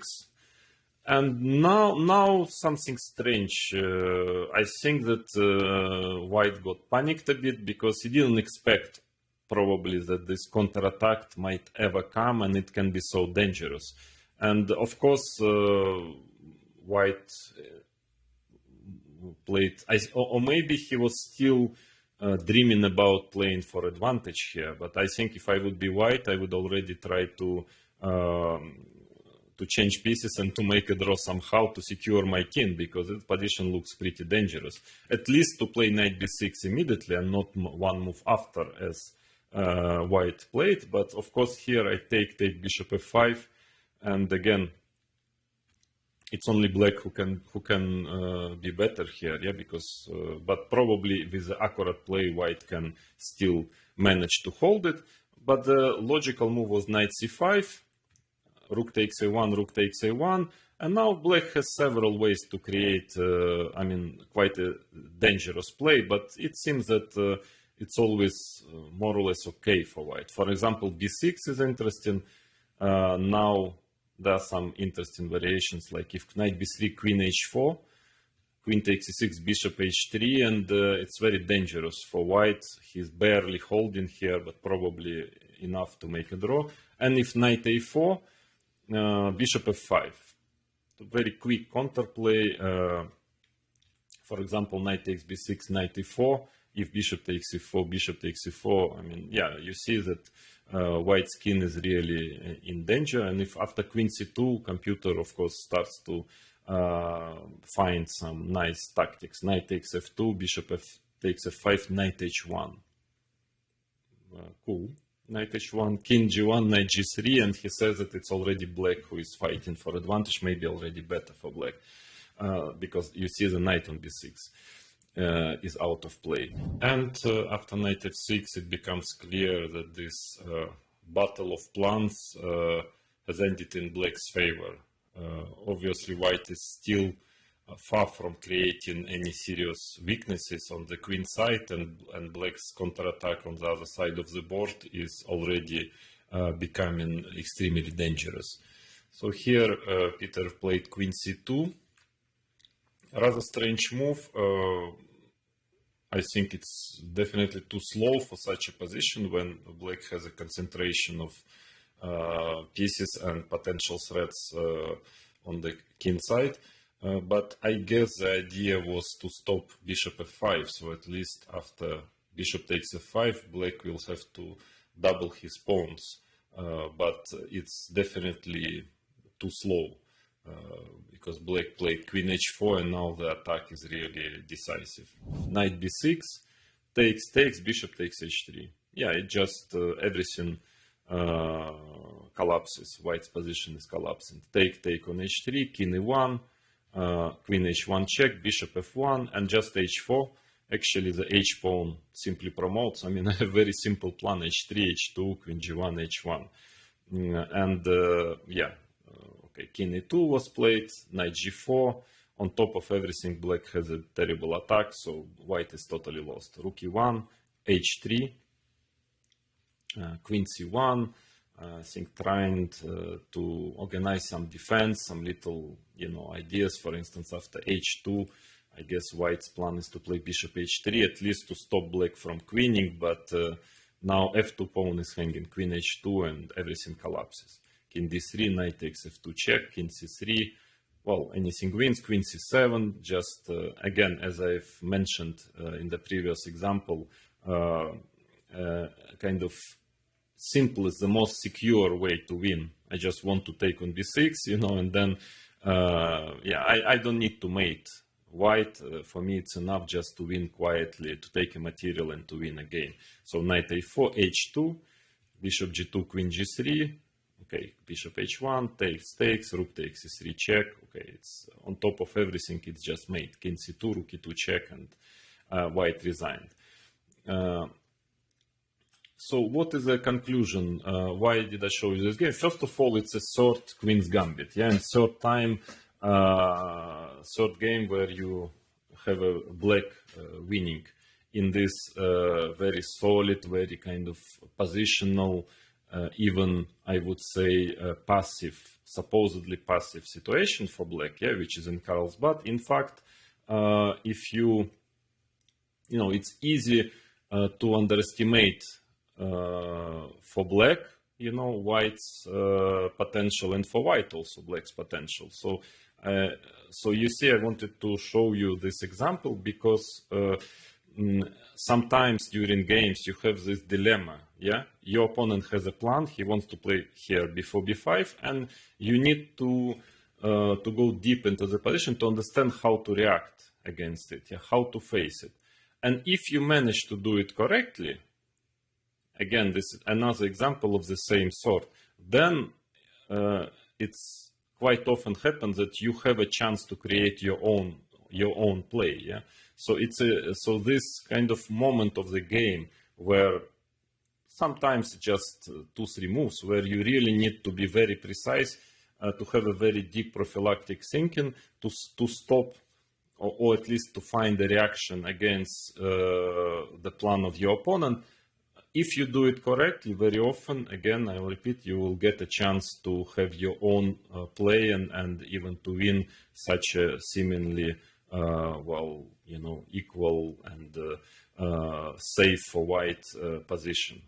and now something strange. I think that white got panicked a bit because he didn't expect probably that this counterattack might ever come, and it can be so dangerous. And of course, white played, or maybe he was still dreaming about playing for advantage here. But I think if I would be white, I would already try to change pieces and to make a draw somehow to secure my king, because the position looks pretty dangerous. At least to play knight b6 immediately and not one move after, as white played. But of course here I take bishop f5, and again, it's only black who can be better here, yeah, because but probably with the accurate play, white can still manage to hold it. But the logical move was knight c5, rook takes a1, rook takes a1, and now black has several ways to create, I mean, quite a dangerous play. But it seems that it's always more or less okay for white. For example, b6 is interesting. Now there are some interesting variations, like if knight b3, queen h4, queen takes e6, bishop h3, and it's very dangerous for white. He's barely holding here, but probably enough to make a draw. And if knight a4, bishop f5, very quick counterplay. For example, knight takes b6, knight e4. If bishop takes e4, bishop takes e4, I mean, yeah, you see that white's king is really in danger. And if after queen c2, computer, of course, starts to find some nice tactics. Knight takes f2, bishop takes f5, knight h1. Cool. Knight h1, king g1, knight g3, and he says that it's already black who is fighting for advantage, maybe already better for black, because you see the knight on b6 is out of play. And after knight f6, it becomes clear that this battle of plans has ended in black's favor. Obviously, white is still far from creating any serious weaknesses on the queen side, and black's counterattack on the other side of the board is already becoming extremely dangerous. So here Peter played queen c2. Rather strange move. I think it's definitely too slow for such a position when black has a concentration of pieces and potential threats on the king side. But I guess the idea was to stop bishop f5. So at least after bishop takes f5, black will have to double his pawns. But it's definitely too slow. Because black played queen h4, and now the attack is really decisive. Knight b6, takes, bishop takes h3. Yeah, it just everything collapses. White's position is collapsing. Take on h3, king e1, queen h1 check, bishop f1, and just h4. Actually, the h pawn simply promotes. I mean, a very simple plan: h3, h2, queen g1, h1, and yeah. Okay, king e2 was played, knight g4. On top of everything, black has a terrible attack, so white is totally lost. Rook e1, h3, queen c1. I think trying to organize some defense, some little, ideas. For instance, after h2, I guess white's plan is to play bishop h3, at least to stop black from queening, but now f2 pawn is hanging, queen h2, and everything collapses. King d3, knight takes f2 check, king c3. Well, anything wins, queen c7. Just, again, as I've mentioned in the previous example, kind of simple is the most secure way to win. I just want to take on b6, and then, I don't need to mate white. For me, it's enough just to win quietly, to take a material and to win a game. So knight a4, h2, bishop g2, queen g3. Okay, bishop h1, takes, rook takes e3 check. Okay, it's on top of everything, it's just mate. King c2, rook e2 check, and white resigned. So what is the conclusion? Why did I show you this game? First of all, it's a third Queen's Gambit. Yeah, and third time, third game where you have a black winning in this very solid, very kind of positional, even I would say passive, supposedly passive situation for black, yeah, which is in Carlsbad. In fact, if it's easy to underestimate for black, white's potential, and for white also black's potential. So, you see, I wanted to show you this example because sometimes during games you have this dilemma. Yeah, your opponent has a plan; he wants to play here before b5, and you need to go deep into the position to understand how to react against it, yeah, how to face it. And if you manage to do it correctly, again, this is another example of the same sort, then it's quite often happens that you have a chance to create your own play. Yeah. So so this kind of moment of the game where sometimes just 2-3 moves where you really need to be very precise, to have a very deep prophylactic thinking to stop or at least to find a reaction against the plan of your opponent. If you do it correctly, very often, again, I'll repeat, you will get a chance to have your own play and even to win such a seemingly, equal and safe for white position.